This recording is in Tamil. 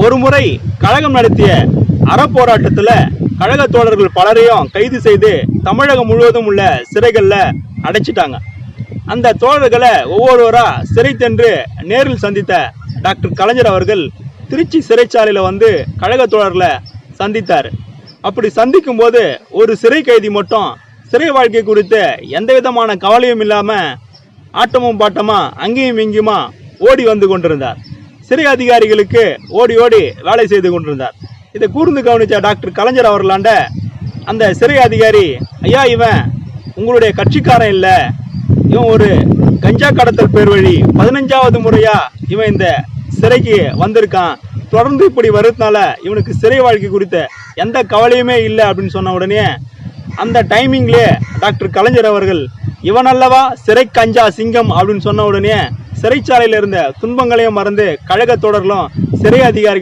ஒரு முறை கழகம் நடத்திய அறப்போராட்டத்துல கழக தோழர்கள் பலரையும் கைது செய்து தமிழகம் முழுவதும் உள்ள சிறைகள்ல அடைச்சிட்டாங்க. அந்த தோழர்களை ஒவ்வொருவரா சிறை சென்று நேரில் சந்தித்த டாக்டர் கலைஞர் அவர்கள் திருச்சி சிறைச்சாலையில வந்து கழக தோழர்களை சந்தித்தார். அப்படி சந்திக்கும் போது ஒரு சிறை கைதி மட்டும் சிறை வாழ்க்கை குறித்து எந்த விதமான கவலையும் இல்லாம ஆட்டமும் பாட்டமா அங்கேயும் இங்கேயுமா ஓடி வந்து கொண்டிருந்தார். சிறை அதிகாரிகளுக்கு ஓடி ஓடி வேலை செய்து கொண்டிருந்தார். இதை கூர்ந்து கவனிச்ச டாக்டர் கலைஞர் அவர்களாண்ட அந்த சிறை அதிகாரி, ஐயா இவன் உங்களுடைய கட்சிக்காரன் இல்லை, இவன் ஒரு கஞ்சா கடத்தல் பேர் வழி 15வது முறையா இவன் இந்த சிறைக்கு வந்திருக்கான், தொடர்ந்து இப்படி வருதுனால இவனுக்கு சிறை வாழ்க்கை குறித்த எந்த கவலையுமே இல்லை அப்படின்னு சொன்ன உடனே அந்த டைமிங்லேயே டாக்டர் கலைஞர் அவர்கள் இவன் அல்லவா சிறை கஞ்சா சிங்கம் அப்படின்னு சொன்ன உடனே சிறைச்சாலையில் இருந்த துன்பங்களையும் மறந்து கழக தோழர்களும் சிறை அதிகாரி